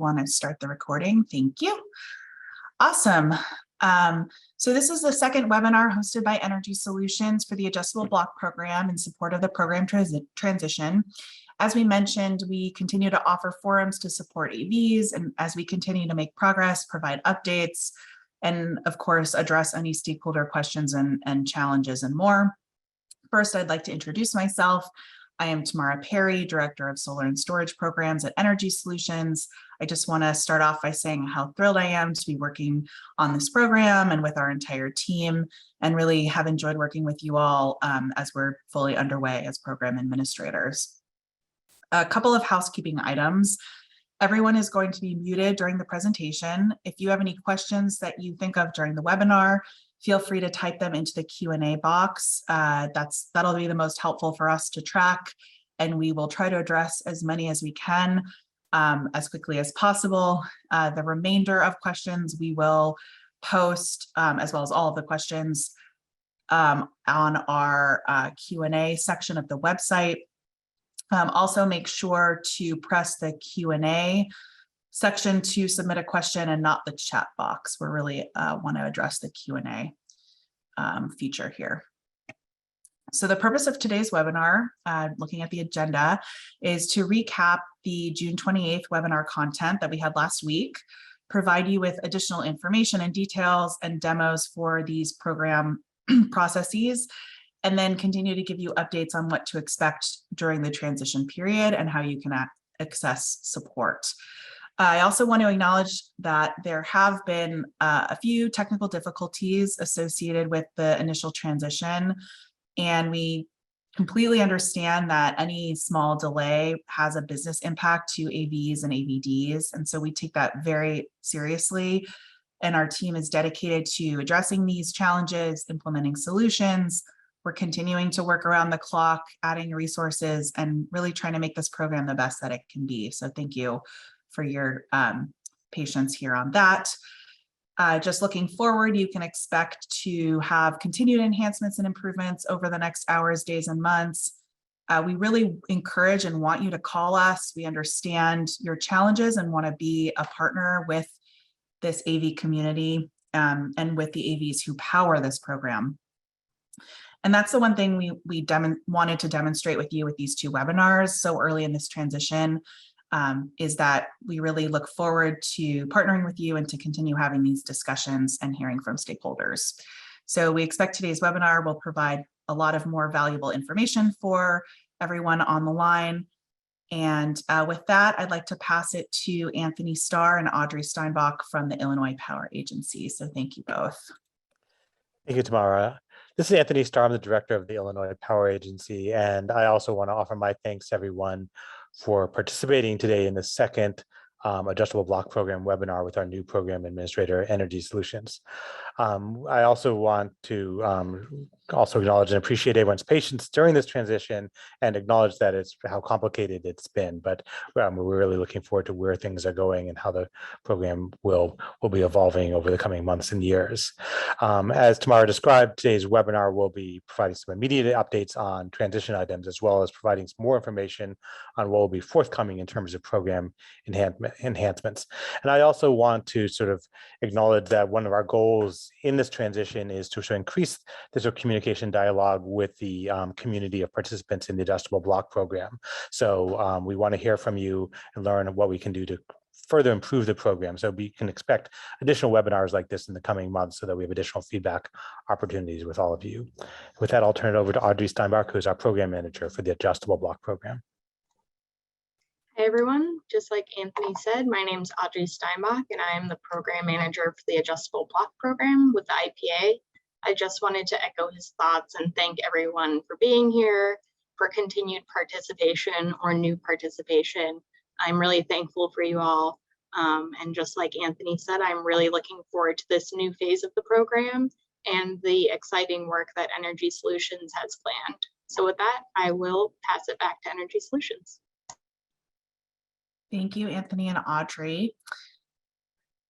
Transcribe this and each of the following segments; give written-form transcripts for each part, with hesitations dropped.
want to start the recording. Thank you. Awesome. So this is the second webinar hosted by Energy Solutions for the Adjustable Block Program in support of the program transition. As we mentioned, we continue to offer forums to support AVs, and as we continue to make progress, provide updates, and of course, address any stakeholder questions and challenges and more. First, I'd like to introduce myself. I am Tamara Perry, Director of Solar and Storage Programs at Energy Solutions. I just want to start off by saying how thrilled I am to be working on this program and with our entire team, and really have enjoyed working with you all as we're fully underway as program administrators. A couple of housekeeping items. Everyone is going to be muted during the presentation. If you have any questions that you think of during the webinar, feel free to type them into the Q&A box. That'll be the most helpful for us to track, and we will try to address as many as we can as quickly as possible. The remainder of questions we will post, as well as all of the questions, on our Q&A section of the website. Also make sure to press the Q&A section to submit a question and not the chat box. We really want to address the Q&A feature here. So the purpose of today's webinar, looking at the agenda, is to recap the June 28th webinar content that we had last week, provide you with additional information and details and demos for these program processes, and then continue to give you updates on what to expect during the transition period and how you can access support. I also want to acknowledge that there have been a few technical difficulties associated with the initial transition, and we completely understand that any small delay has a business impact to AVs and AVDs, and so we take that very seriously, and our team is dedicated to addressing these challenges, implementing solutions. We're continuing to work around the clock, adding resources, and really trying to make this program the best that it can be. So thank you for your patience here on that. Just looking forward, you can expect to have continued enhancements and improvements over the next hours, days, and months. We really encourage and want you to call us. We understand your challenges and want to be a partner with this AV community and with the AVs who power this program. And that's the one thing we wanted to demonstrate with you with these two webinars so early in this transition, is that we really look forward to partnering with you and to continue having these discussions and hearing from stakeholders. So we expect today's webinar will provide a lot of more valuable information for everyone on the line. And with that, I'd like to pass it to Anthony Starr and Audrey Steinbach from the Illinois Power Agency. So thank you both. Thank you, Tamara. This is Anthony Starr. I'm the director of the Illinois Power Agency, and I also want to offer my thanks to everyone for participating today in the second Adjustable Block Program webinar with our new program administrator, Energy Solutions. I also want to also acknowledge and appreciate everyone's patience during this transition and acknowledge that it's how complicated it's been, but we're really looking forward to where things are going and how the program will be evolving over the coming months and years. As Tamara described, today's webinar will be providing some immediate updates on transition items, as well as providing some more information on what will be forthcoming in terms of program enhancements. And I also want to sort of acknowledge that one of our goals in this transition is to sort of increase the sort of communication dialogue with the community of participants in the Adjustable Block Program. So we want to hear from you and learn what we can do to further improve the program. So we can expect additional webinars like this in the coming months so that we have additional feedback opportunities with all of you. With that, I'll turn it over to Audrey Steinbach, who is our program manager for the Adjustable Block Program. Hi everyone, just like Anthony said, my name is Audrey Steinbach and I am the program manager for the Adjustable Block Program with the IPA. I just wanted to echo his thoughts and thank everyone for being here, for continued participation or new participation. I'm really thankful for you all. And just like Anthony said, I'm really looking forward to this new phase of the program and the exciting work that Energy Solutions has planned. So with that, I will pass it back to Energy Solutions. Thank you, Anthony and Audrey.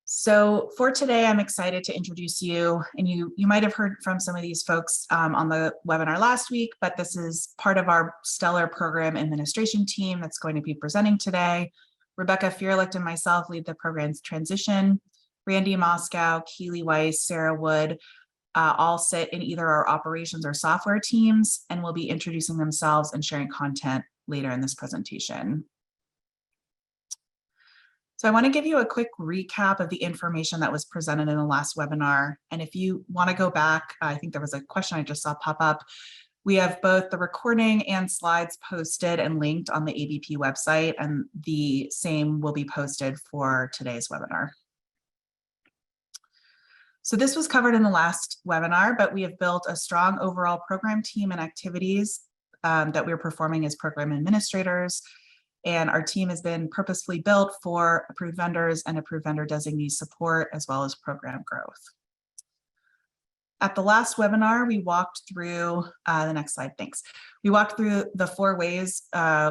So for today, I'm excited to introduce you, and you might have heard from some of these folks on the webinar last week, but this is part of our stellar program administration team that's going to be presenting today. Rebecca Fearlicht and myself lead the program's transition. Randy Moscow, Keely Weiss, Sarah Wood, all sit in either our operations or software teams and will be introducing themselves and sharing content later in this presentation. So I want to give you a quick recap of the information that was presented in the last webinar. And if you want to go back, I think there was a question I just saw pop up. We have both the recording and slides posted and linked on the ABP website, and the same will be posted for today's webinar. So this was covered in the last webinar, but we have built a strong overall program team and activities that we're performing as program administrators. And our team has been purposefully built for approved vendors and approved vendor designee support, as well as program growth. At the last webinar, we walked through the next slide, thanks. We walked through the 4 ways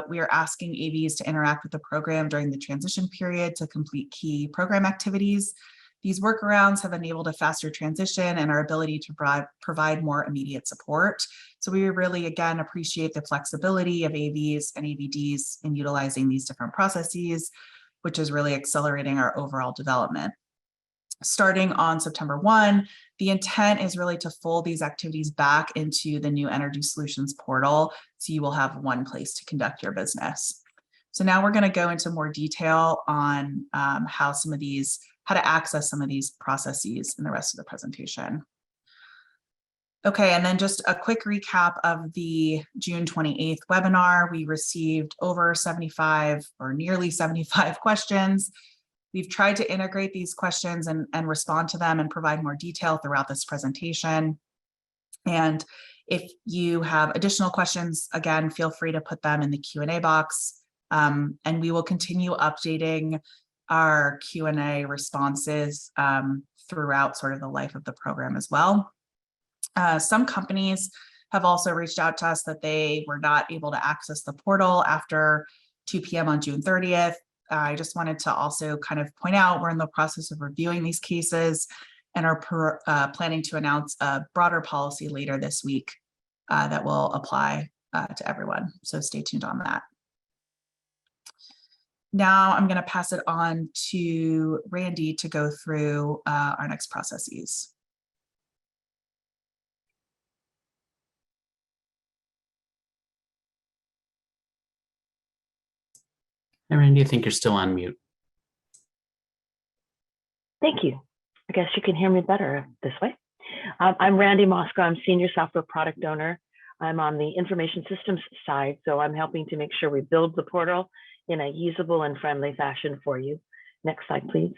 we are asking AVs to interact with the program during the transition period to complete key program activities. These workarounds have enabled a faster transition and our ability to provide more immediate support. So we really, again, appreciate the flexibility of AVs and AVDs in utilizing these different processes, which is really accelerating our overall development. Starting on September 1, the intent is really to fold these activities back into the new Energy Solutions portal, so you will have one place to conduct your business. So now we're going to go into more detail on how to access some of these processes in the rest of the presentation. Okay, and then just a quick recap of the June 28th webinar. We received over 75 or nearly 75 questions. We've tried to integrate these questions and respond to them and provide more detail throughout this presentation. And if you have additional questions, again, feel free to put them in the Q&A box. And we will continue updating our Q&A responses throughout sort of the life of the program as well. Some companies have also reached out to us that they were not able to access the portal after 2 p.m. on June 30th. I just wanted to also kind of point out we're in the process of reviewing these cases and are planning to announce a broader policy later this week that will apply to everyone. So stay tuned on that. Now I'm going to pass it on to Randy to go through our next processes. Hey, Randy, I think you're still on mute. Thank you. I guess you can hear me better this way. I'm Randy Moscow. I'm Senior Software Product Owner. I'm on the information systems side, so I'm helping to make sure we build the portal in a usable and friendly fashion for you. Next slide, please.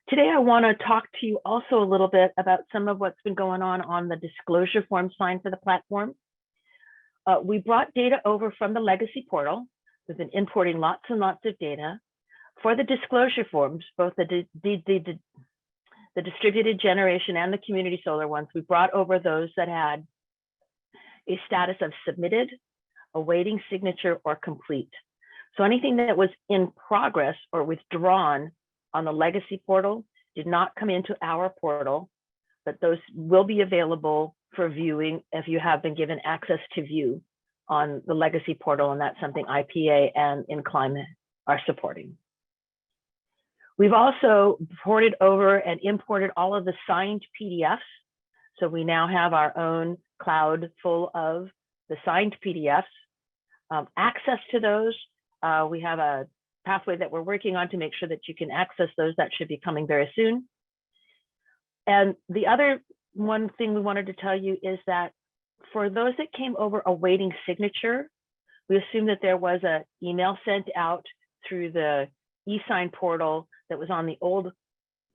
Today, I want to talk to you also a little bit about some of what's been going on the disclosure form signed for the platform. We brought data over from the legacy portal. We've been importing lots and lots of data. For the disclosure forms, both the distributed generation and the community solar ones, we brought over those that had a status of submitted, awaiting signature, or complete. So anything that was in progress or withdrawn on the legacy portal did not come into our portal, but those will be available for viewing if you have been given access to view on the legacy portal, and that's something IPA and Incline are supporting. We've also ported over and imported all of the signed PDFs. So we now have our own cloud full of the signed PDFs. Access to those, we have a pathway that we're working on to make sure that you can access those. That should be coming very soon. And the other one thing we wanted to tell you is that for those that came over awaiting signature, we assume that there was an email sent out through the eSign portal that was on the old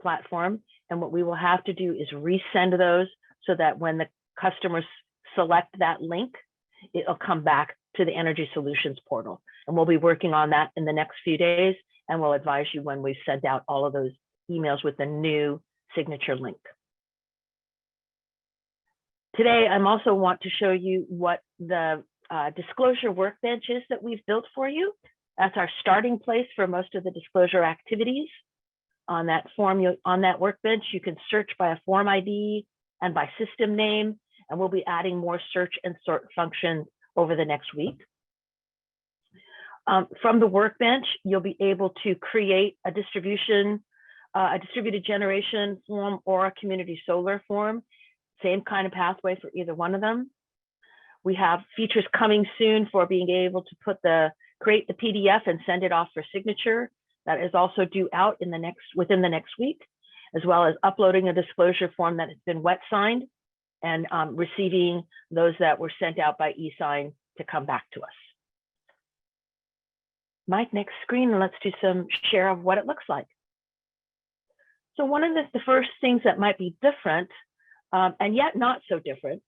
platform. And what we will have to do is resend those so that when the customers select that link, it'll come back to the Energy Solutions portal. And we'll be working on that in the next few days. And we'll advise you when we've sent out all of those emails with the new signature link. Today, I'm also want to show you what the disclosure workbench is that we've built for you. That's our starting place for most of the disclosure activities. On that form, on that workbench, you can search by a form ID and by system name, and we'll be adding more search and sort functions over the next week. From the workbench, you'll be able to create a distributed generation form or a community solar form. Same kind of pathway for either one of them. We have features coming soon for being able to create the PDF and send it off for signature. That is also due out within the next week, as well as uploading a disclosure form that has been wet signed and receiving those that were sent out by eSign to come back to us. Mike, next screen, let's do some share of what it looks like. So one of the first things that might be different, and yet not so different,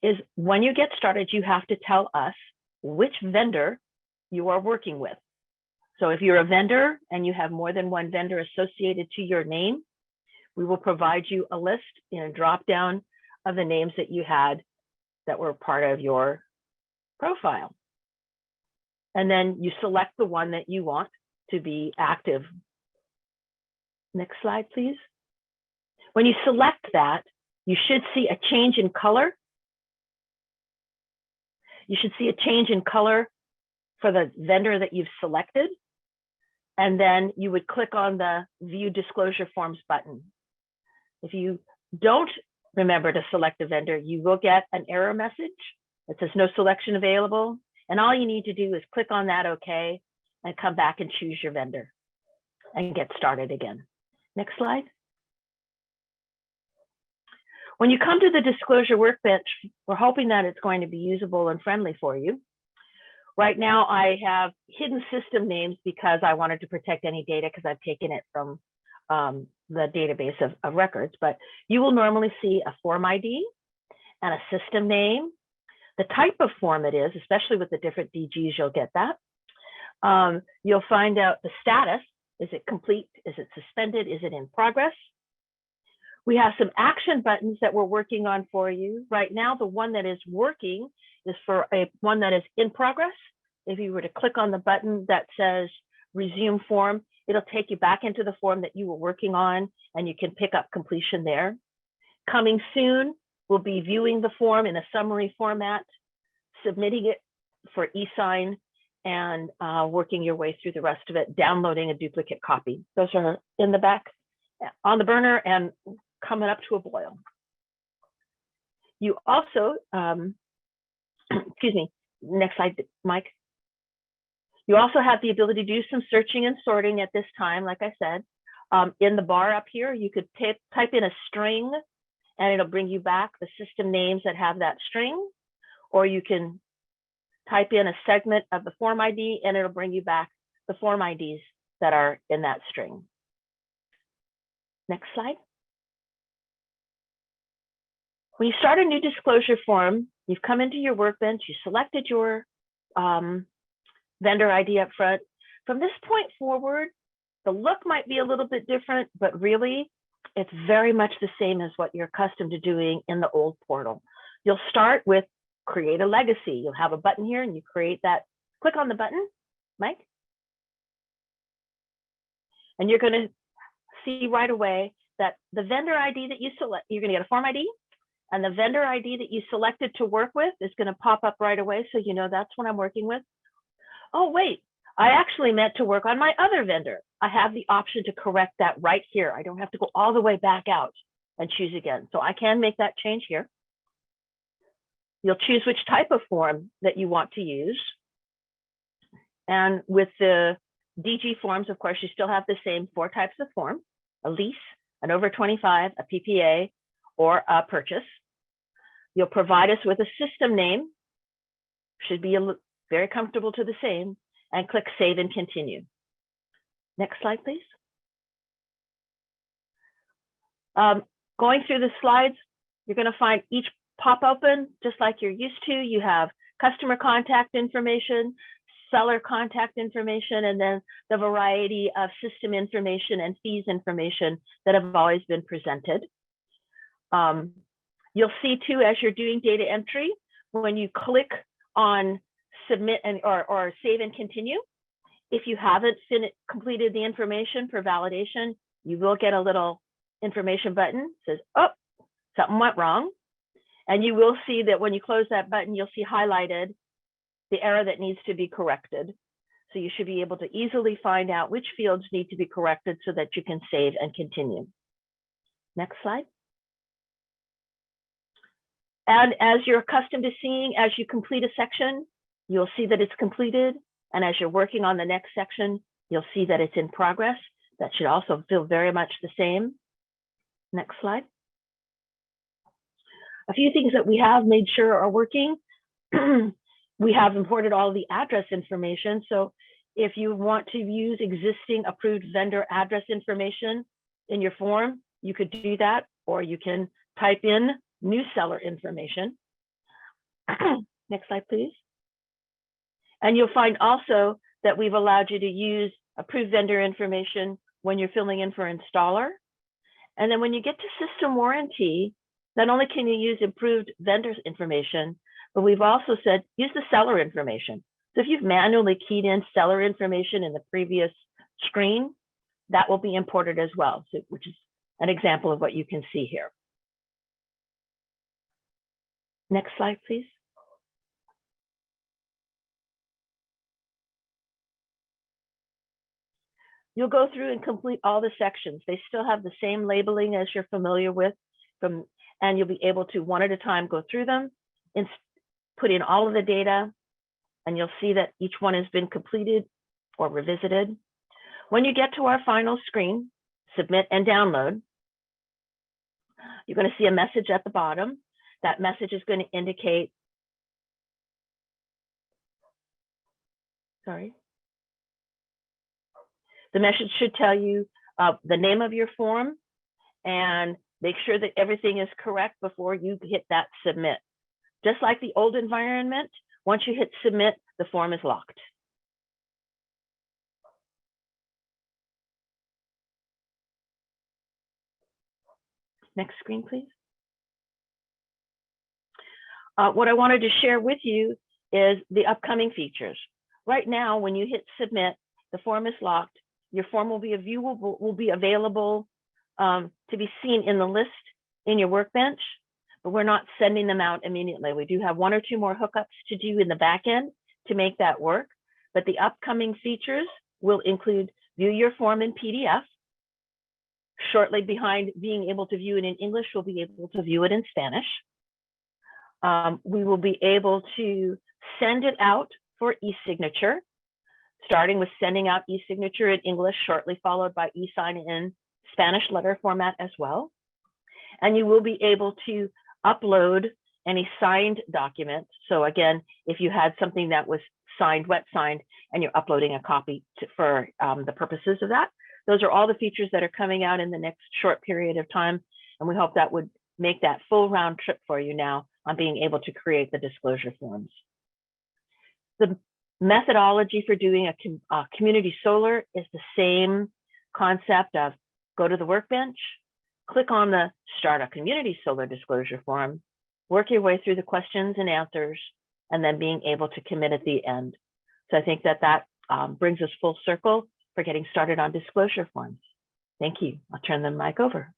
is when you get started, you have to tell us which vendor you are working with. So if you're a vendor and you have more than one vendor associated to your name, we will provide you a list in a drop-down of the names that you had that were part of your profile. And then you select the one that you want to be active. Next slide, please. When you select that, you should see a change in color. You should see a change in color for the vendor that you've selected. And then you would click on the View Disclosure Forms button. If you don't remember to select a vendor, you will get an error message that says no selection available. And all you need to do is click on that OK and come back and choose your vendor and get started again. Next slide. When you come to the disclosure workbench, we're hoping that it's going to be usable and friendly for you. Right now, I have hidden system names because I wanted to protect any data because I've taken it from the database of records. But you will normally see a form ID and a system name, the type of form it is, especially with the different DGs, you'll get that. You'll find out the status. Is it complete? Is it suspended? Is it in progress? We have some action buttons that we're working on for you. Right now, the one that is working is for one that is in progress. If you were to click on the button that says resume form, it'll take you back into the form that you were working on, and you can pick up completion there. Coming soon, we'll be viewing the form in a summary format, submitting it for eSign, and working your way through the rest of it, downloading a duplicate copy. Those are in the back on the burner and coming up to a boil. You also, excuse me, next slide, Mike. You also have the ability to do some searching and sorting at this time, like I said. In the bar up here, you could type in a string and it'll bring you back the system names that have that string, or you can type in a segment of the form ID and it'll bring you back the form IDs that are in that string. Next slide. When you start a new disclosure form, you've come into your workbench, you selected your vendor ID up front. From this point forward, the look might be a little bit different, but really it's very much the same as what you're accustomed to doing in the old portal. You'll start with create a legacy. You'll have a button here and you create that. Click on the button, Mike. And you're going to see right away that the vendor ID that you select, you're going to get a form ID, and the vendor ID that you selected to work with is going to pop up right away. So you know that's what I'm working with. Oh, wait, I actually meant to work on my other vendor. I have the option to correct that right here. I don't have to go all the way back out and choose again. So I can make that change here. You'll choose which type of form that you want to use. And with the DG forms, of course, you still have the same 4 types of form: a lease, an over 25, a PPA, or a purchase. You'll provide us with a system name, should be very comfortable to the same, and click Save and Continue. Next slide, please. Going through the slides, you're going to find each pop open just like you're used to. You have customer contact information, seller contact information, and then the variety of system information and fees information that have always been presented. You'll see too, as you're doing data entry, when you click on submit and or save and continue, if you haven't completed the information for validation, you will get a little information button that says, oh, something went wrong. And you will see that when you close that button, you'll see highlighted the error that needs to be corrected. So you should be able to easily find out which fields need to be corrected so that you can save and continue. Next slide. And as you're accustomed to seeing, as you complete a section, you'll see that it's completed. And as you're working on the next section, you'll see that it's in progress. That should also feel very much the same. Next slide. A few things that we have made sure are working. We have imported all the address information. So if you want to use existing approved vendor address information in your form, you could do that, or you can type in new seller information. Next slide, please. And you'll find also that we've allowed you to use approved vendor information when you're filling in for installer. And then when you get to system warranty, not only can you use improved vendor information, but we've also said use the seller information. So if you've manually keyed in seller information in the previous screen, that will be imported as well, so, which is an example of what you can see here. Next slide, please. You'll go through and complete all the sections. They still have the same labeling as you're familiar with, and you'll be able to one at a time go through them and put in all of the data, and you'll see that each one has been completed or revisited. When you get to our final screen, submit and download, you're going to see a message at the bottom. That message is going to indicate, the message should tell you the name of your form, and make sure that everything is correct before you hit that submit. Just like the old environment, once you hit submit, the form is locked. Next screen, please. What I wanted to share with you is the upcoming features. Right now, when you hit submit, the form is locked. Your form will be available to be seen in the list in your workbench, but we're not sending them out immediately. We do have 1 or 2 more hookups to do in the back end to make that work. But the upcoming features will include view your form in PDF. Shortly behind being able to view it in English, we'll be able to view it in Spanish. We will be able to send it out for e-signature, starting with sending out e-signature in English, shortly followed by e-sign in Spanish letter format as well. And you will be able to upload any signed document. So again, if you had something that was signed, wet signed, and you're uploading a copy for the purposes of that, those are all the features that are coming out in the next short period of time. And we hope that would make that full round trip for you now on being able to create the disclosure forms. The methodology for doing a community solar is the same concept of go to the workbench, click on the Start a Community Solar Disclosure Form, work your way through the questions and answers, and then being able to commit at the end. So I think that brings us full circle for getting started on disclosure forms. Thank you. I'll turn the mic over.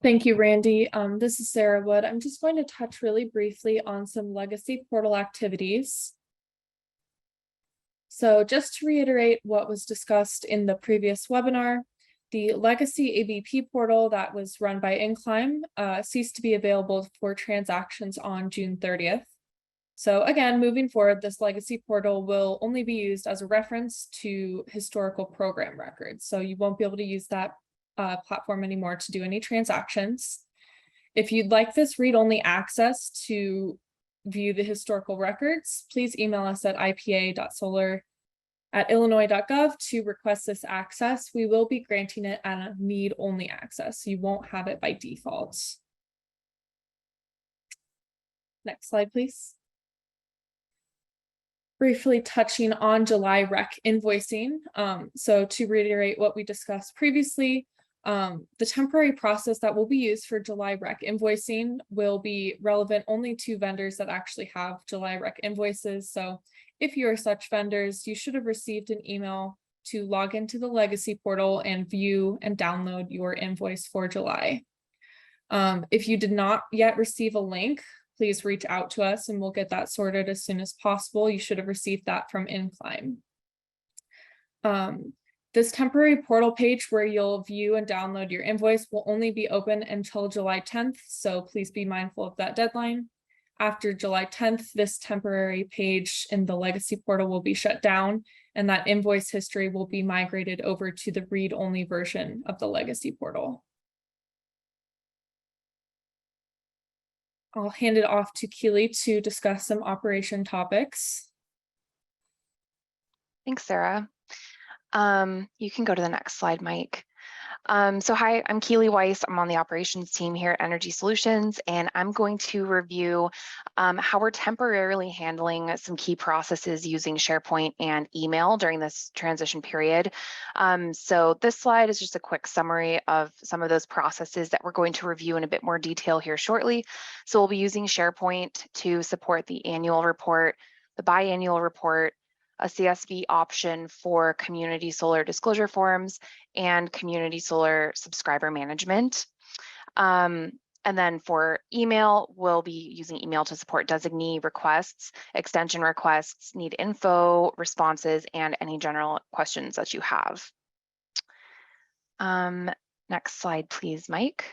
Thank you, Randy. This is Sarah Wood. I'm just going to touch really briefly on some legacy portal activities. So just to reiterate what was discussed in the previous webinar, the legacy AVP portal that was run by Incline ceased to be available for transactions on June 30th. So again, moving forward, this legacy portal will only be used as a reference to historical program records. So you won't be able to use that platform anymore to do any transactions. If you'd like this read-only access to view the historical records, please email us at ipa.solar@illinois.gov to request this access. We will be granting it at a need-only access. You won't have it by default. Next slide, please. Briefly touching on July rec invoicing. So to reiterate what we discussed previously, the temporary process that will be used for July rec invoicing will be relevant only to vendors that actually have July rec invoices. So if you are such vendors, you should have received an email to log into the legacy portal and view and download your invoice for July. If you did not yet receive a link, please reach out to us and we'll get that sorted as soon as possible. You should have received that from Incline. This temporary portal page where you'll view and download your invoice will only be open until July 10th, so please be mindful of that deadline. After July 10th, this temporary page in the legacy portal will be shut down and that invoice history will be migrated over to the read-only version of the legacy portal. I'll hand it off to Keely to discuss some operation topics. Thanks, Sarah. You can go to the next slide, Mike. So hi, I'm Keely Weiss. I'm on the operations team here at Energy Solutions, and I'm going to review how we're temporarily handling some key processes using SharePoint and email during this transition period. So this slide is just a quick summary of some of those processes that we're going to review in a bit more detail here shortly. So we'll be using SharePoint to support the annual report, the biannual report, a CSV option for community solar disclosure forms, and community solar subscriber management. And then for email, we'll be using email to support designee requests, extension requests, need info responses, and any general questions that you have. Next slide, please, Mike.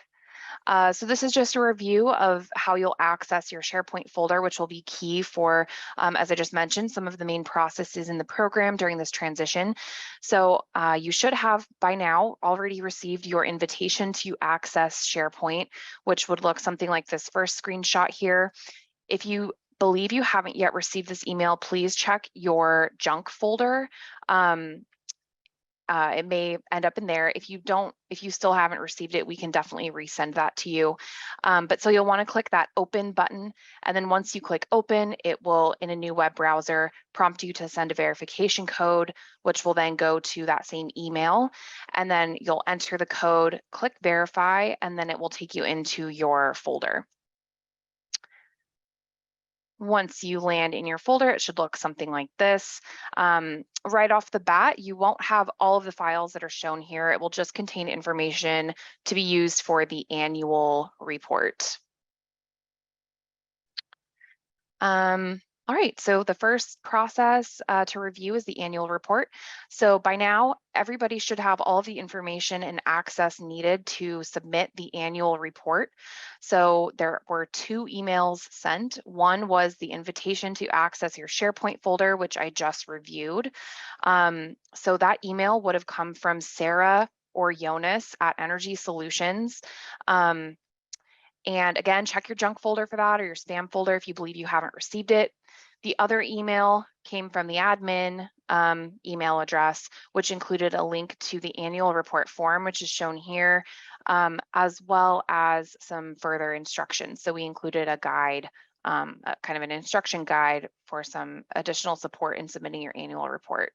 So this is just a review of how you'll access your SharePoint folder, which will be key for, as I just mentioned, some of the main processes in the program during this transition. So you should have by now already received your invitation to access SharePoint, which would look something like this first screenshot here. If you believe you haven't yet received this email, please check your junk folder. It may end up in there. If you still haven't received it, we can definitely resend that to you. But so you'll want to click that open button. And then once you click open, it will, in a new web browser, prompt you to send a verification code, which will then go to that same email. And then you'll enter the code, click verify, and then it will take you into your folder. Once you land in your folder, it should look something like this. Right off the bat, you won't have all of the files that are shown here. It will just contain information to be used for the annual report. All right, so the first process to review is the annual report. So by now, everybody should have all of the information and access needed to submit the annual report. So there were 2 emails sent. One was the invitation to access your SharePoint folder, which I just reviewed. So that email would have come from Sarah or Jonas at Energy Solutions. And again, check your junk folder for that or your spam folder if you believe you haven't received it. The other email came from the admin email address, which included a link to the annual report form, which is shown here, as well as some further instructions. So we included a guide, kind of an instruction guide for some additional support in submitting your annual report.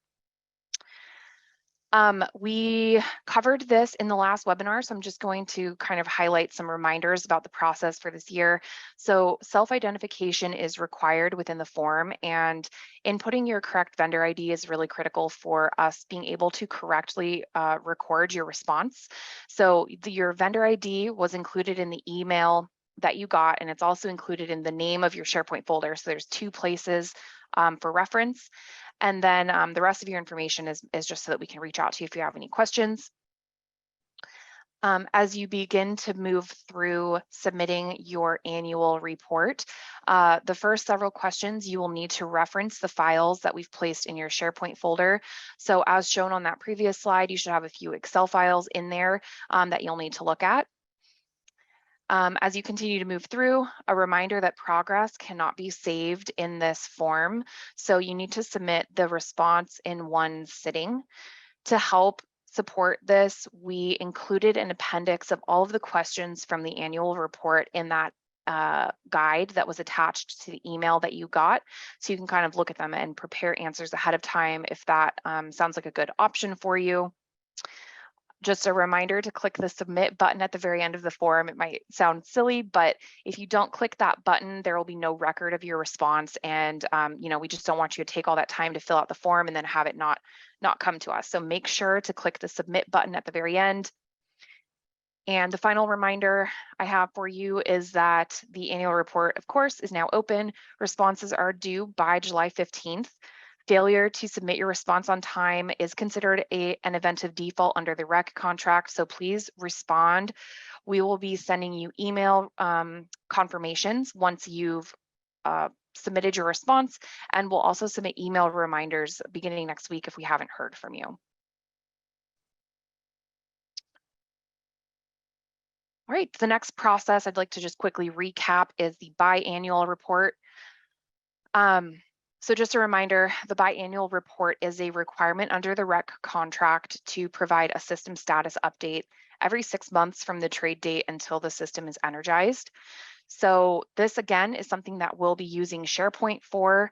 We covered this in the last webinar, so I'm just going to kind of highlight some reminders about the process for this year. So self-identification is required within the form, and inputting your correct vendor ID is really critical for us being able to correctly record your response. So your vendor ID was included in the email that you got, and it's also included in the name of your SharePoint folder. So there's 2 places for reference. And then the rest of your information is just so that we can reach out to you if you have any questions. As you begin to move through submitting your annual report, the first several questions you will need to reference the files that we've placed in your SharePoint folder. So as shown on that previous slide, you should have a few Excel files in there that you'll need to look at. As you continue to move through, a reminder that progress cannot be saved in this form. So you need to submit the response in one sitting. To help support this, we included an appendix of all of the questions from the annual report in that guide that was attached to the email that you got. So you can kind of look at them and prepare answers ahead of time if that sounds like a good option for you. Just a reminder to click the submit button at the very end of the form. It might sound silly, but if you don't click that button, there will be no record of your response. And we just don't want you to take all that time to fill out the form and then have it not come to us. So make sure to click the submit button at the very end. And the final reminder I have for you is that the annual report, of course, is now open. Responses are due by July 15th. Failure to submit your response on time is considered an event of default under the REC contract, so please respond. We will be sending you email confirmations once you've submitted your response, and we'll also submit email reminders beginning next week if we haven't heard from you. All right, the next process I'd like to just quickly recap is the biannual report. So just a reminder, the biannual report is a requirement under the REC contract to provide a system status update every 6 months from the trade date until the system is energized. So this again is something that we'll be using SharePoint for.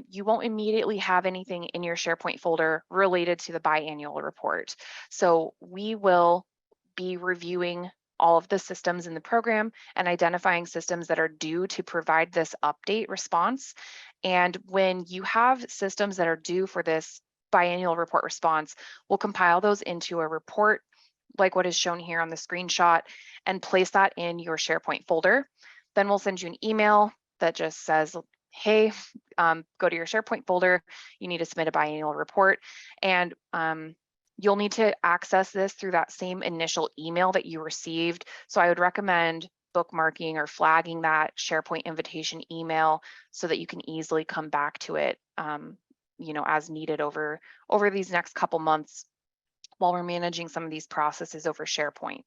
You won't immediately have anything in your SharePoint folder related to the biannual report. So we will be reviewing all of the systems in the program and identifying systems that are due to provide this update response. And when you have systems that are due for this biannual report response, we'll compile those into a report like what is shown here on the screenshot and place that in your SharePoint folder. Then we'll send you an email that just says, hey, go to your SharePoint folder. You need to submit a biannual report. And you'll need to access this through that same initial email that you received. So I would recommend bookmarking or flagging that SharePoint invitation email so that you can easily come back to it, as needed over these next couple months while we're managing some of these processes over SharePoint.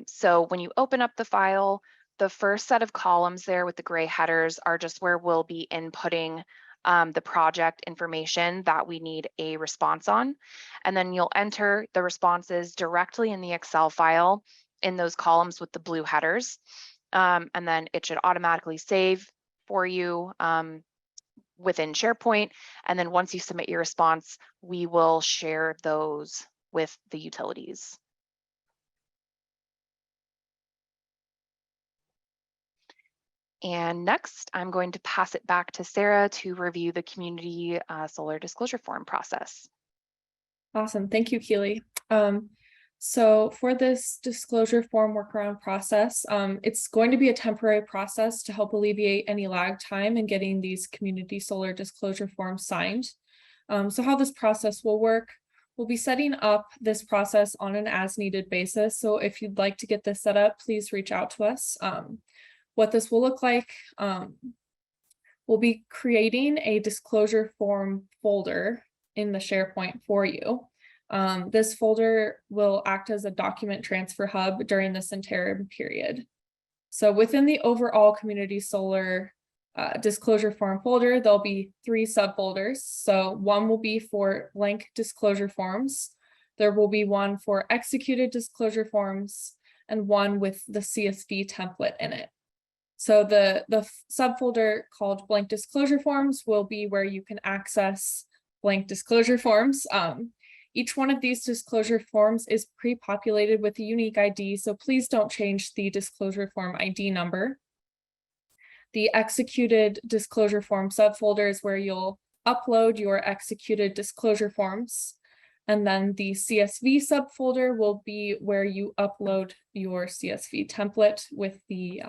So when you open up the file, the first set of columns there with the gray headers are just where we'll be inputting the project information that we need a response on. And then you'll enter the responses directly in the Excel file in those columns with the blue headers. And then it should automatically save for you within SharePoint. And then once you submit your response, we will share those with the utilities. And next, I'm going to pass it back to Sarah to review the community solar disclosure form process. Awesome. Thank you, Keely. So for this disclosure form workaround process, it's going to be a temporary process to help alleviate any lag time in getting these community solar disclosure forms signed. So how this process will work, we'll be setting up this process on an as needed basis. So if you'd like to get this set up, please reach out to us. What this will look like, we'll be creating a disclosure form folder in the SharePoint for you. This folder will act as a document transfer hub during this interim period. So within the overall community solar disclosure form folder, there'll be 3 subfolders. So one will be for blank disclosure forms. There will be one for executed disclosure forms and one with the CSV template in it. So the subfolder called blank disclosure forms will be where you can access blank disclosure forms. Each one of these disclosure forms is pre-populated with a unique ID, so please don't change the disclosure form ID number. The executed disclosure form subfolder is where you'll upload your executed disclosure forms. And then the CSV subfolder will be where you upload your CSV template with the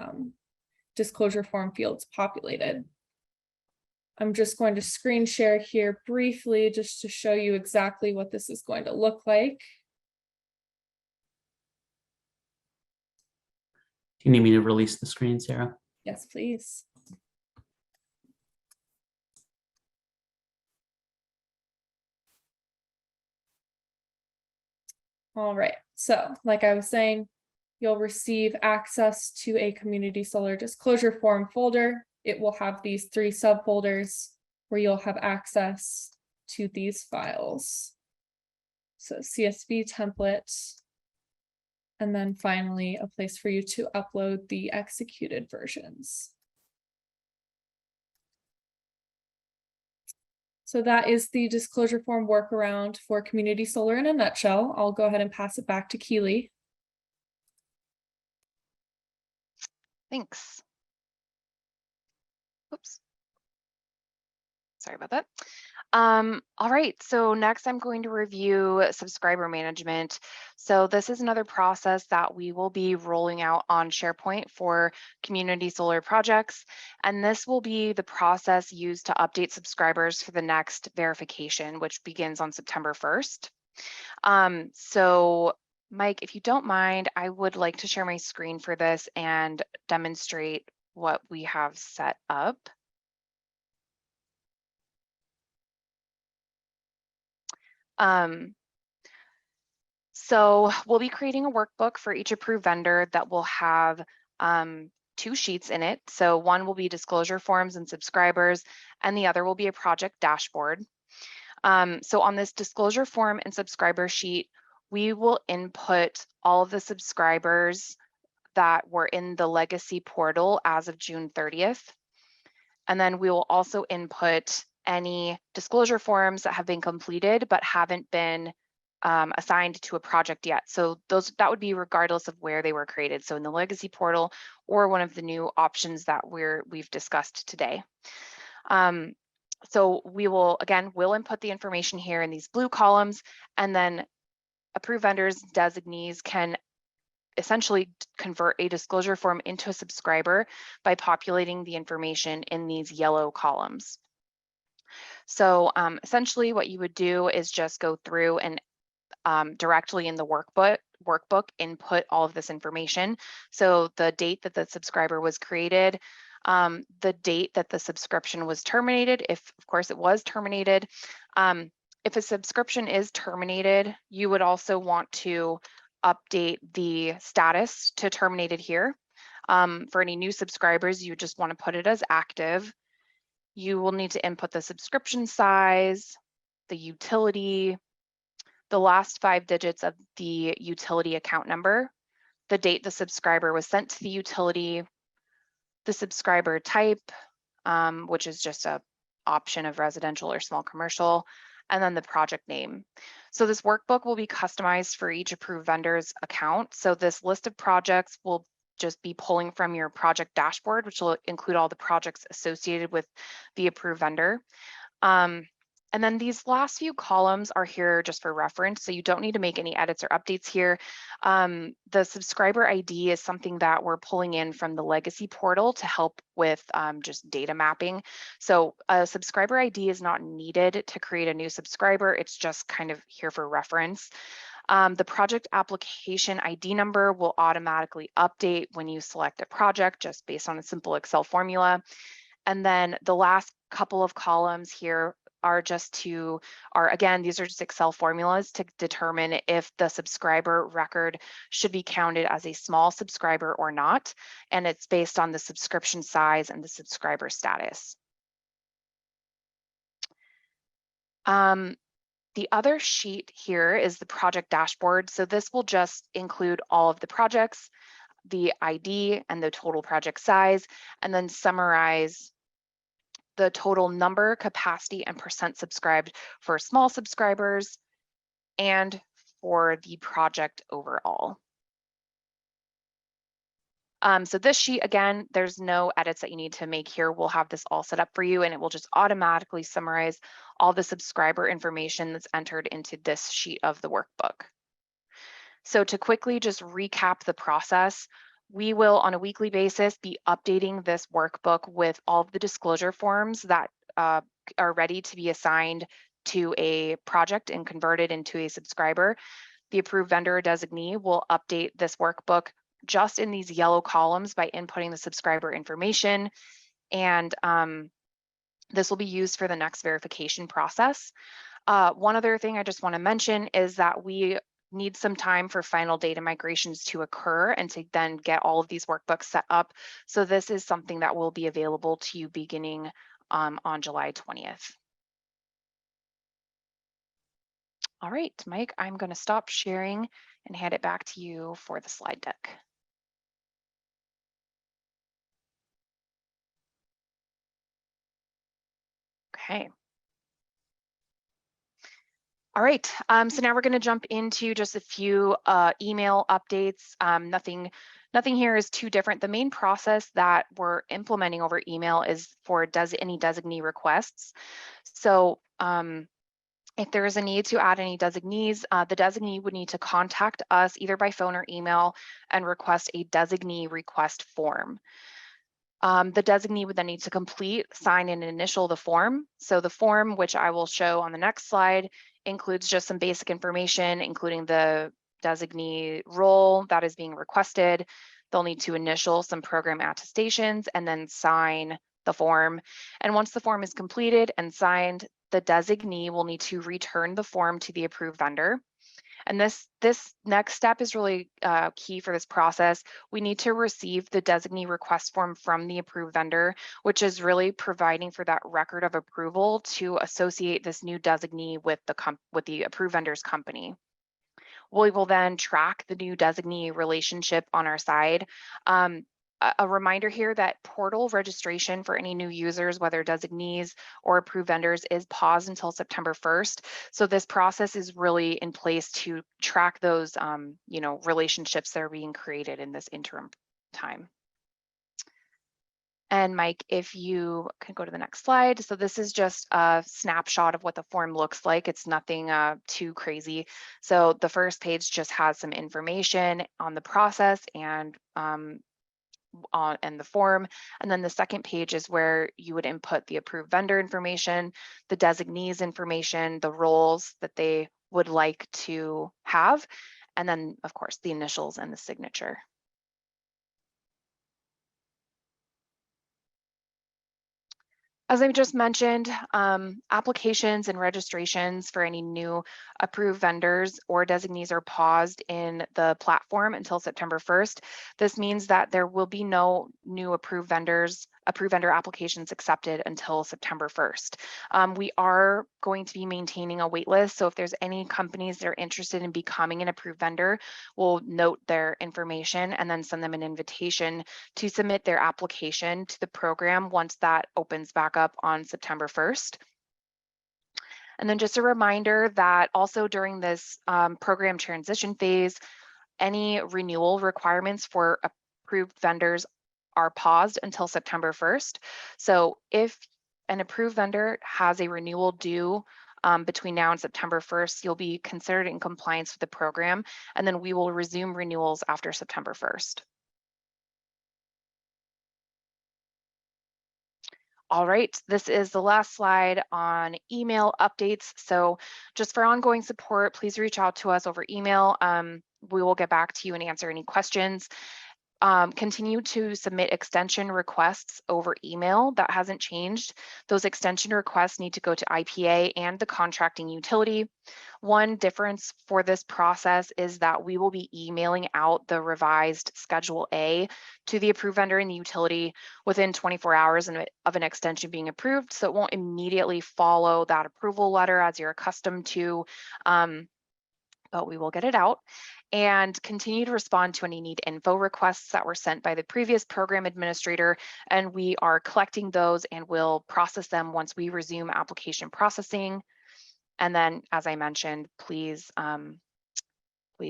disclosure form fields populated. I'm just going to screen share here briefly just to show you exactly what this is going to look like. Do you need me to release the screen, Sarah? Yes, please. All right, so like I was saying, you'll receive access to a community solar disclosure form folder. It will have these 3 subfolders where you'll have access to these files. So CSV template, and then finally a place for you to upload the executed versions. So that is the disclosure form workaround for community solar in a nutshell. I'll go ahead and pass it back to Keely. Thanks. Oops. Sorry about that. All right, so next I'm going to review subscriber management. So this is another process that we will be rolling out on SharePoint for community solar projects. And this will be the process used to update subscribers for the next verification, which begins on September 1st. So Mike, if you don't mind, I would like to share my screen for this and demonstrate what we have set up. So we'll be creating a workbook for each approved vendor that will have 2 sheets in it. So one will be disclosure forms and subscribers, and the other will be a project dashboard. So on this disclosure form and subscriber sheet, we will input all of the subscribers that were in the legacy portal as of June 30th. And then we will also input any disclosure forms that have been completed but haven't been assigned to a project yet. So that would be regardless of where they were created. So in the legacy portal or one of the new options that we've discussed today. So we'll input the information here in these blue columns, and then approved vendors designees can essentially convert a disclosure form into a subscriber by populating the information in these yellow columns. So essentially what you would do is just go through and directly in the workbook input all of this information. So the date that the subscriber was created, the date that the subscription was terminated, if of course it was terminated. If a subscription is terminated, you would also want to update the status to terminated here. For any new subscribers, you just want to put it as active. You will need to input the subscription size, the utility, the last 5 digits of the utility account number, the date the subscriber was sent to the utility, the subscriber type, which is just an option of residential or small commercial, and then the project name. So this workbook will be customized for each approved vendor's account. So this list of projects will just be pulling from your project dashboard, which will include all the projects associated with the approved vendor. And then these last few columns are here just for reference, so you don't need to make any edits or updates here. The subscriber ID is something that we're pulling in from the legacy portal to help with just data mapping. So a subscriber ID is not needed to create a new subscriber. It's just kind of here for reference. The project application ID number will automatically update when you select a project just based on a simple Excel formula. And then the last couple of columns here are again, these are just Excel formulas to determine if the subscriber record should be counted as a small subscriber or not. And it's based on the subscription size and the subscriber status. The other sheet here is the project dashboard. So this will just include all of the projects, the ID and the total project size, and then summarize the total number, capacity, and percent subscribed for small subscribers and for the project overall. So this sheet, again, there's no edits that you need to make here. We'll have this all set up for you, and it will just automatically summarize all the subscriber information that's entered into this sheet of the workbook. So to quickly just recap the process, we will on a weekly basis be updating this workbook with all of the disclosure forms that are ready to be assigned to a project and converted into a subscriber. The approved vendor or designee will update this workbook just in these yellow columns by inputting the subscriber information. And this will be used for the next verification process. One other thing I just want to mention is that we need some time for final data migrations to occur and to then get all of these workbooks set up. So this is something that will be available to you beginning on July 20th. All right, Mike, I'm going to stop sharing and hand it back to you for the slide deck. Okay. All right, so now we're going to jump into just a few email updates. Nothing here is too different. The main process that we're implementing over email is for any designee requests. So if there is a need to add any designees, the designee would need to contact us either by phone or email and request a designee request form. The designee would then need to complete, sign, and initial the form. So the form, which I will show on the next slide, includes just some basic information, including the designee role that is being requested. They'll need to initial some program attestations and then sign the form. And once the form is completed and signed, the designee will need to return the form to the approved vendor. And this next step is really key for this process. We need to receive the designee request form from the approved vendor, which is really providing for that record of approval to associate this new designee with the approved vendor's company. We will then track the new designee relationship on our side. A reminder here that portal registration for any new users, whether designees or approved vendors, is paused until September 1st. So this process is really in place to track those relationships that are being created in this interim time. And Mike, if you can go to the next slide. So this is just a snapshot of what the form looks like. It's nothing too crazy. So the first page just has some information on the process and the form. And then the second page is where you would input the approved vendor information, the designees information, the roles that they would like to have, and then of course the initials and the signature. As I just mentioned, applications and registrations for any new approved vendors or designees are paused in the platform until September 1st. This means that there will be no new approved vendor applications accepted until September 1st. We are going to be maintaining a wait list. So if there's any companies that are interested in becoming an approved vendor, we'll note their information and then send them an invitation to submit their application to the program once that opens back up on September 1st. And then just a reminder that also during this program transition phase, any renewal requirements for approved vendors are paused until September 1st. So if an approved vendor has a renewal due between now and September 1st, you'll be considered in compliance with the program, and then we will resume renewals after September 1st. All right, this is the last slide on email updates. So just for ongoing support, please reach out to us over email. We will get back to you and answer any questions. continue to submit extension requests over email. That hasn't changed. Those extension requests need to go to IPA and the contracting utility. One difference for this process is that we will be emailing out the revised Schedule A to the approved vendor in the utility within 24 hours of an extension being approved. So it won't immediately follow that approval letter as you're accustomed to, but we will get it out and continue to respond to any need info requests that were sent by the previous program administrator. And we are collecting those and will process them once we resume application processing. And then, as I mentioned, please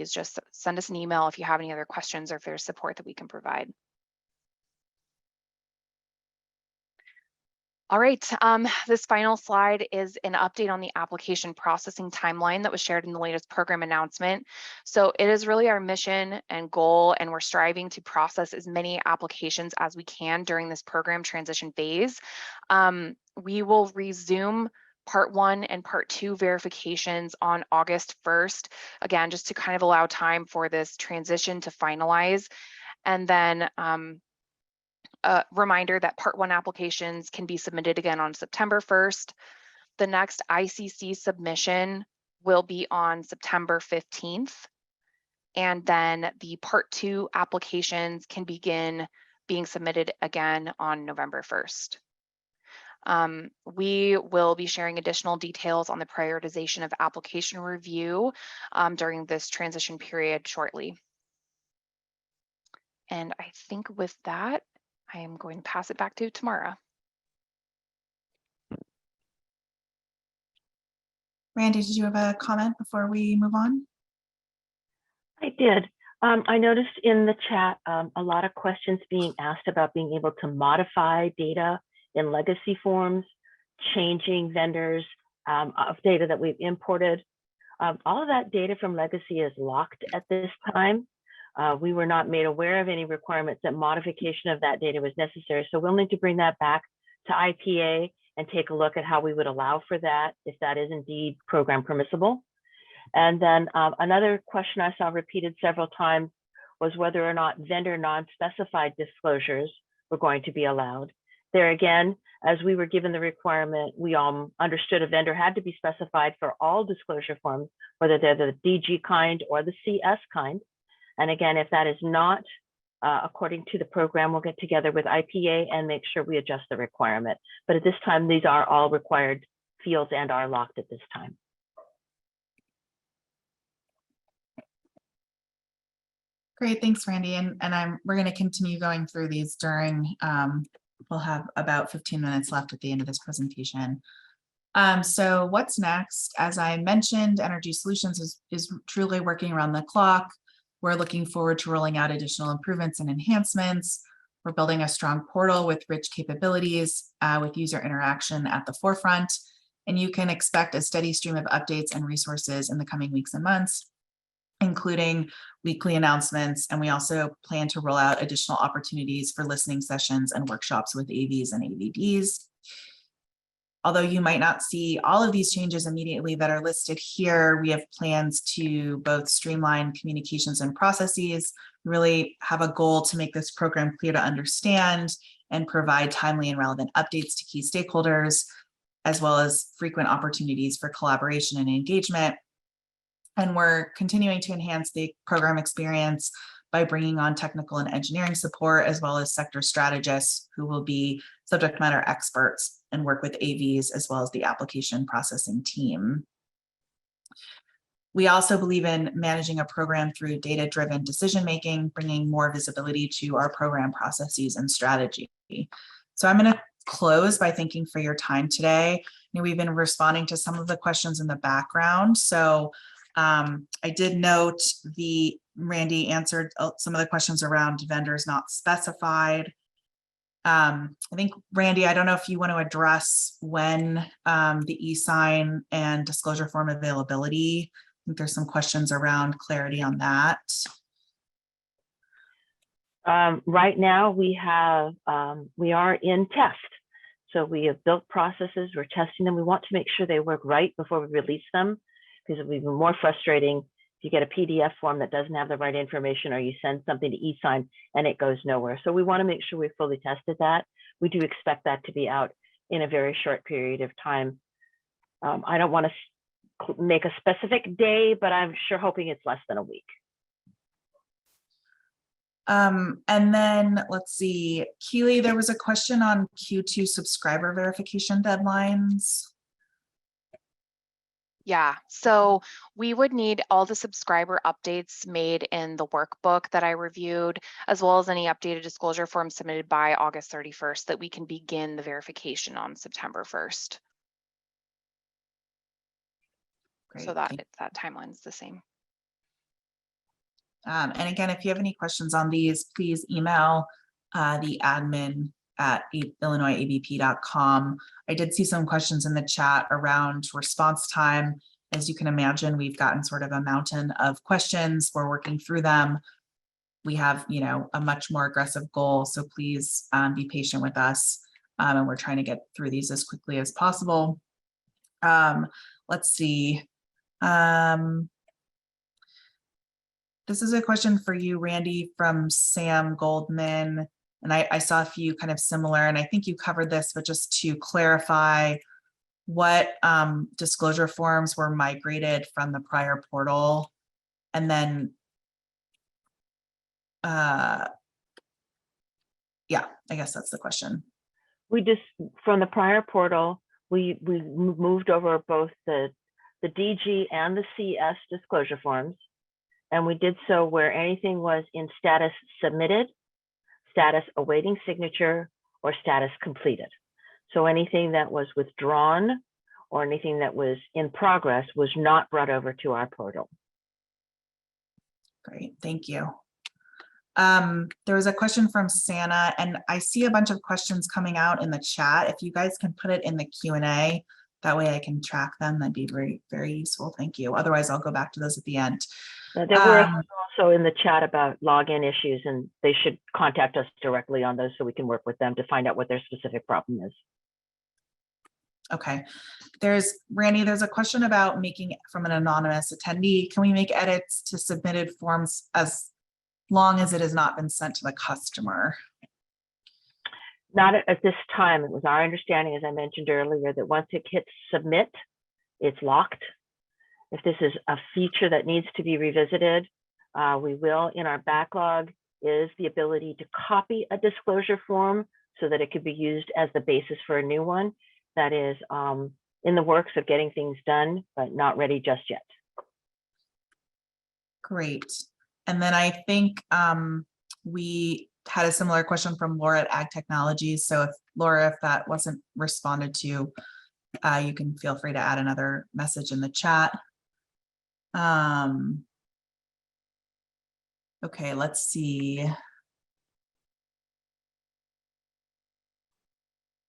just send us an email if you have any other questions or if there's support that we can provide. All right, this final slide is an update on the application processing timeline that was shared in the latest program announcement. So it is really our mission and goal, and we're striving to process as many applications as we can during this program transition phase. We will resume Part 1 and Part 2 verifications on August 1st, again, just to kind of allow time for this transition to finalize. And then a reminder that Part 1 applications can be submitted again on September 1st. The next ICC submission will be on September 15th. And then the Part 2 applications can begin being submitted again on November 1st. We will be sharing additional details on the prioritization of application review during this transition period shortly. And I think with that, I am going to pass it back to Tamara. Randy, did you have a comment before we move on? I did. I noticed in the chat a lot of questions being asked about being able to modify data in legacy forms, changing vendors of data that we've imported. All of that data from legacy is locked at this time. We were not made aware of any requirements that modification of that data was necessary. So we'll need to bring that back to IPA and take a look at how we would allow for that, if that is indeed program permissible. And then another question I saw repeated several times was whether or not vendor non-specified disclosures were going to be allowed. There again, as we were given the requirement, we understood a vendor had to be specified for all disclosure forms, whether they're the DG kind or the CS kind. And again, if that is not according to the program, we'll get together with IPA and make sure we adjust the requirement. But at this time, these are all required fields and are locked at this time. Great, thanks, Randy. And we're going to continue going through these during, we'll have about 15 minutes left at the end of this presentation. So what's next? As I mentioned, Energy Solutions is truly working around the clock. We're looking forward to rolling out additional improvements and enhancements. We're building a strong portal with rich capabilities with user interaction at the forefront. And you can expect a steady stream of updates and resources in the coming weeks and months, including weekly announcements. And we also plan to roll out additional opportunities for listening sessions and workshops with AVs and AVDs. Although you might not see all of these changes immediately that are listed here, we have plans to both streamline communications and processes, really have a goal to make this program clear to understand and provide timely and relevant updates to key stakeholders, as well as frequent opportunities for collaboration and engagement. And we're continuing to enhance the program experience by bringing on technical and engineering support, as well as sector strategists who will be subject matter experts and work with AVs as well as the application processing team. We also believe in managing a program through data-driven decision-making, bringing more visibility to our program processes and strategy. So I'm going to close by thanking for your time today. We've been responding to some of the questions in the background. So I did note Randy answered some of the questions around vendors not specified. I think, Randy, I don't know if you want to address when the e-sign and disclosure form availability. I think there's some questions around clarity on that. Right now, we are in test. So we have built processes, we're testing them. We want to make sure they work right before we release them, because it would be more frustrating if you get a PDF form that doesn't have the right information, or you send something to e-sign and it goes nowhere. So we want to make sure we fully tested that. We do expect that to be out in a very short period of time. I don't want to make a specific day, but I'm sure hoping it's less than a week. And then let's see, Keely, there was a question on Q2 subscriber verification deadlines. Yeah, so we would need all the subscriber updates made in the workbook that I reviewed, as well as any updated disclosure forms submitted by August 31st, that we can begin the verification on September 1st. Great, So that thank- that timeline is the same. and again, if you have any questions on these, please email the admin at illinoisabp.com. I did see some questions in the chat around response time. As you can imagine, we've gotten sort of a mountain of questions. We're working through them. We have, you know, a much more aggressive goal, so please be patient with us. And we're trying to get through these as quickly as possible. Let's see. This is a question for you, Randy, from Sam Goldman. And I saw a few kind of similar, and I think you covered this, but just to clarify, what disclosure forms were migrated from the prior portal? And then, yeah, I guess that's the question. We just, from the prior portal, we moved over both the DG and the CS disclosure forms. And we did so where anything was in status submitted, status awaiting signature, or status completed. So anything that was withdrawn or anything that was in progress was not brought over to our portal. Great, thank you. There was a question from Santa, and I see a bunch of questions coming out in the chat. If you guys can put it in the Q&A, that way I can track them, that'd be very, very useful. Thank you. Otherwise, I'll go back to those at the end. There were also in the chat about login issues, and they should contact us directly on those so we can work with them to find out what their specific problem is. Okay, Randy, there's a question about making from an anonymous attendee. Can we make edits to submitted forms as long as it has not been sent to the customer? Not at this time. It was our understanding, as I mentioned earlier, that once it hits submit, it's locked. If this is a feature that needs to be revisited, we will. In our backlog is the ability to copy a disclosure form so that it could be used as the basis for a new one. That is in the works of getting things done, but not ready just yet. Great. And then I think we had a similar question from Laura at Ag Technologies. So if Laura, if that wasn't responded to, you can feel free to add another message in the chat. Okay, let's see.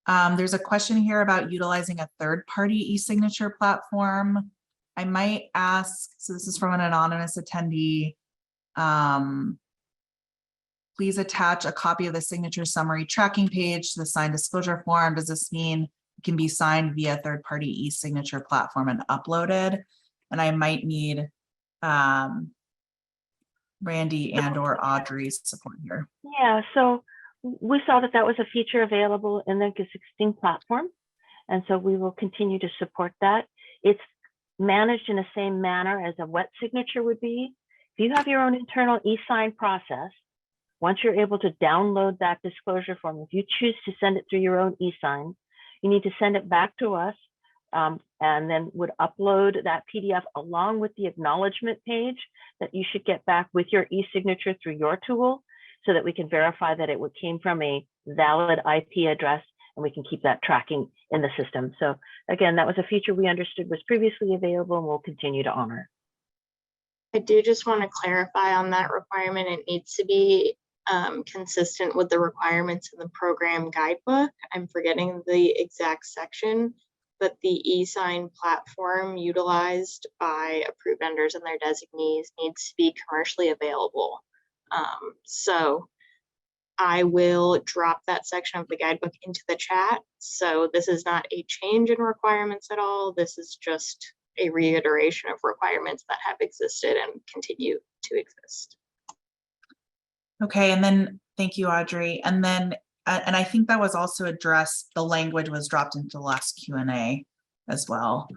There's a question here about utilizing a third-party e-signature platform. I might ask, so this is from an anonymous attendee. Please attach a copy of the signature summary tracking page to the signed disclosure form. Does this mean it can be signed via third-party e-signature platform and uploaded? And I might need Randy and/or Audrey's support here. Yeah, so we saw that that was a feature available in the existing platform. And so we will continue to support that. It's managed in the same manner as a wet signature would be. If you have your own internal e-sign process, once you're able to download that disclosure form, if you choose to send it through your own e-sign, you need to send it back to us and then would upload that PDF along with the acknowledgement page that you should get back with your e-signature through your tool so that we can verify that it came from a valid IP address and we can keep that tracking in the system. So again, that was a feature we understood was previously available and we'll continue to honor. I do just want to clarify on that requirement. It needs to be consistent with the requirements in the program guidebook. I'm forgetting the exact section, but the e-sign platform utilized by approved vendors and their designees needs to be commercially available. So I will drop that section of the guidebook into the chat. So this is not a change in requirements at all. This is just a reiteration of requirements that have existed and continue to exist. Okay, and then, thank you, Audrey. And then, and I think that was also addressed, the language was dropped into the last Q&A as well.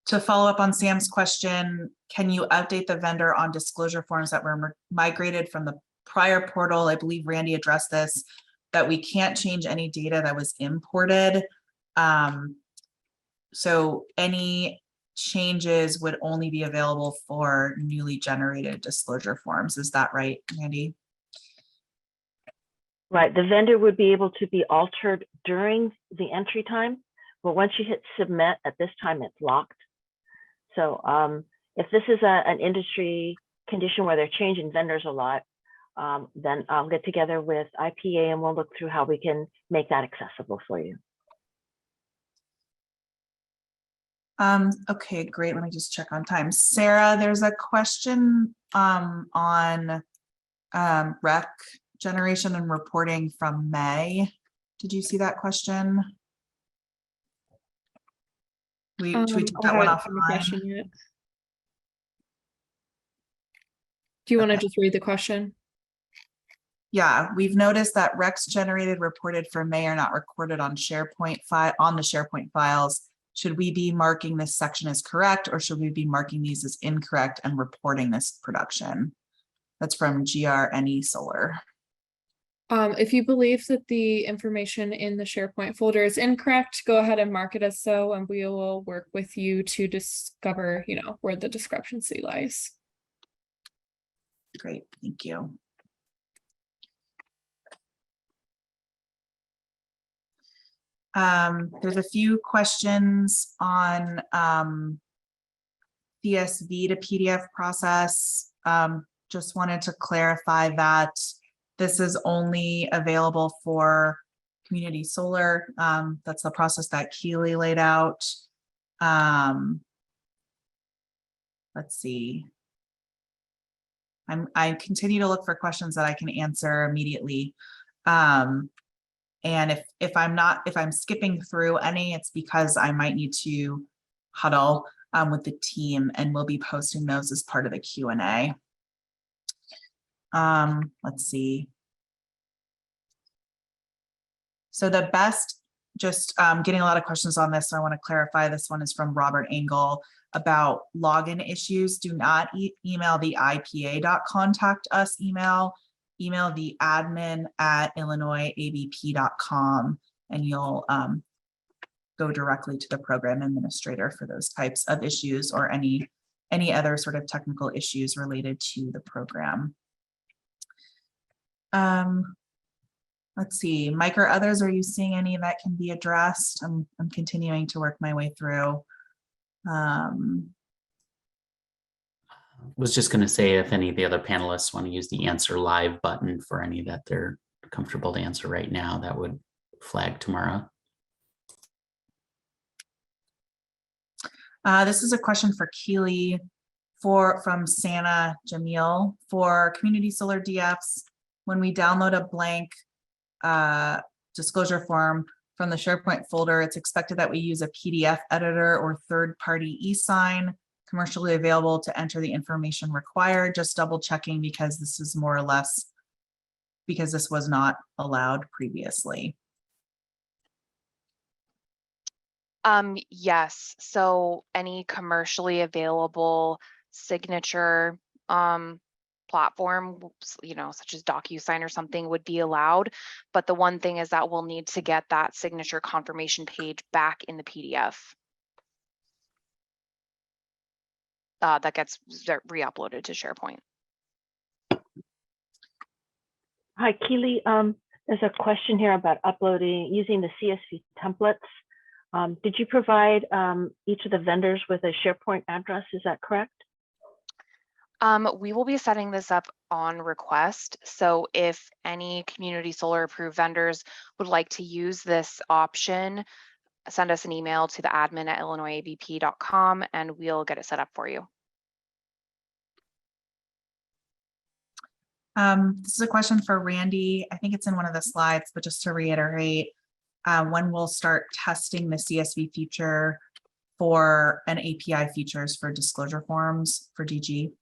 To follow up on Sam's question, can you update the vendor on disclosure forms that were migrated from the prior portal? I believe Randy addressed this, that we can't change any data that was imported. So any changes would only be available for newly generated disclosure forms. Is that right, Randy? Right, the vendor would be able to be altered during the entry time, but once you hit submit, at this time it's locked. So if this is an industry condition where they're changing vendors a lot, then I'll get together with IPA and we'll look through how we can make that accessible for you. Okay, great. Let me just check on time. Sarah, there's a question on rec generation and reporting from May. Did you see that question? Should we take that one offline? Do you want to just read the question? Yeah, we've noticed that recs generated reported for May are not recorded on SharePoint file on the SharePoint files. Should we be marking this section as correct, or should we be marking these as incorrect and reporting this production? That's from GRNE Solar. If you believe that the information in the SharePoint folder is incorrect, go ahead and mark it as so, and we will work with you to discover, where the discrepancy lies. Great, thank you. There's a few questions on CSV to PDF process. Just wanted to clarify that this is only available for community solar. That's the process that Keely laid out. Let's see. I continue to look for questions that I can answer immediately. And if I'm skipping through any, it's because I might need to huddle with the team, and we'll be posting those as part of the Q&A. Let's see. So the best, just getting a lot of questions on this, so I want to clarify. This one is from Robert Engel about login issues. Do not email the IPA.contact us email. Email the admin at illinoisabp.com, and you'll go directly to the program administrator for those types of issues or any other sort of technical issues related to the program. Let's see, Mike or others, are you seeing any that can be addressed? I'm continuing to work my way through. Was just going to say, if any of the other panelists want to use the answer live button for any that they're comfortable to answer right now, that would flag tomorrow. This is a question for Keely from Santa Jamil. For community solar DFs, when we download a blank disclosure form from the SharePoint folder, it's expected that we use a PDF editor or third-party e-sign commercially available to enter the information required. Just double checking, because this is more or less, because this was not allowed previously. Yes, so any commercially available signature platform, such as DocuSign or something, would be allowed. But the one thing is that we'll need to get that signature confirmation page back in the PDF. That gets re-uploaded to SharePoint. Hi, Keely. There's a question here about using the CSV templates. Did you provide each of the vendors with a SharePoint address? Is that correct? We will be setting this up on request. So if any community solar approved vendors would like to use this option, send us an email to the admin at illinoisabp.com and we'll get it set up for you. This is a question for Randy. I think it's in one of the slides, but just to reiterate, when we'll start testing the CSV feature for an API features for disclosure forms for DG?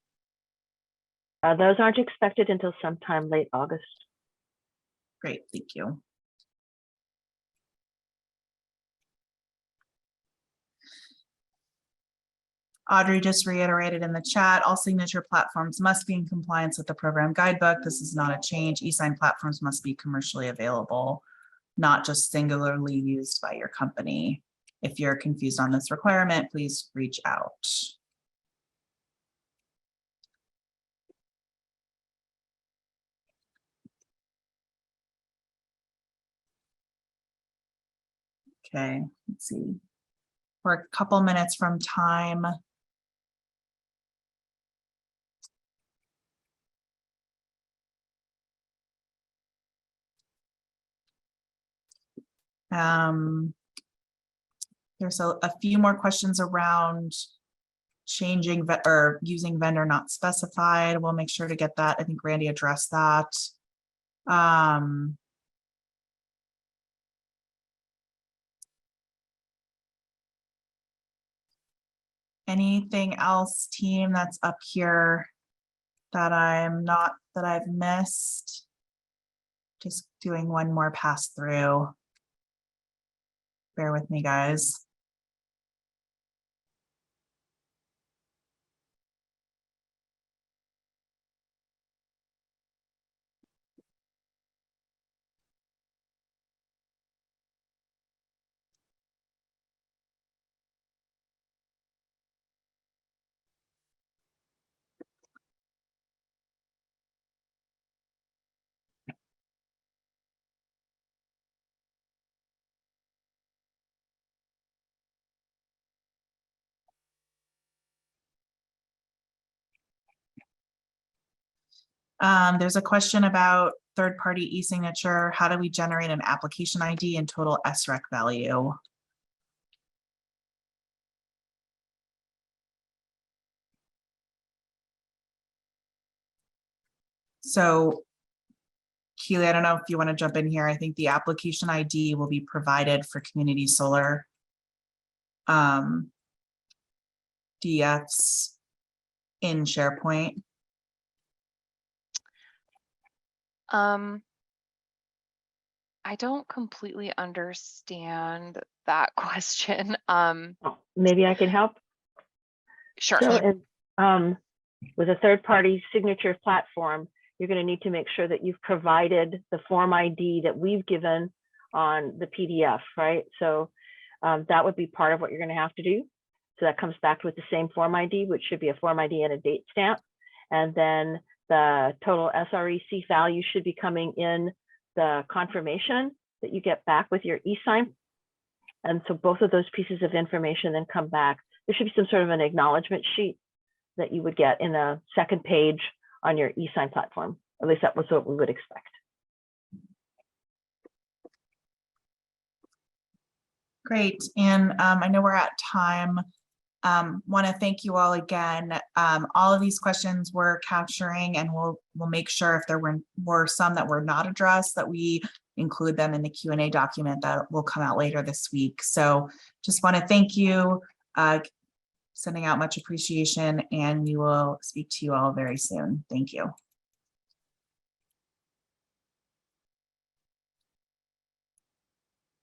Those aren't expected until sometime late August. Great, thank you. Audrey just reiterated in the chat, all signature platforms must be in compliance with the program guidebook. This is not a change. E-sign platforms must be commercially available, not just singularly used by your company. If you're confused on this requirement, please reach out. Okay, let's see. We're a couple minutes from time. There's a few more questions around changing or using vendor not specified. We'll make sure to get that. I think Randy addressed that. Anything else, team, that's up here that I've missed? Just doing one more pass through. Bear with me, guys. There's a question about third-party e-signature. How do we generate an application ID and total SREC value? So, Keely, I don't know if you want to jump in here. I think the application ID will be provided for community solar DFs in SharePoint. I don't completely understand that question. Maybe I can help. Sure. So with a third-party signature platform, you're going to need to make sure that you've provided the form ID that we've given on the PDF, right? So that would be part of what you're going to have to do. So that comes back with the same form ID, which should be a form ID and a date stamp. And then the total SREC value should be coming in the confirmation that you get back with your e-sign. And so both of those pieces of information then come back. There should be some sort of an acknowledgement sheet that you would get in the second page on your e-sign platform. At least that was what we would expect. Great, and I know we're at time. Want to thank you all again. All of these questions we're capturing, and we'll make sure if there were some that were not addressed that we include them in the Q&A document that will come out later this week. So just want to thank you, sending out much appreciation, and we will speak to you all very soon. Thank you.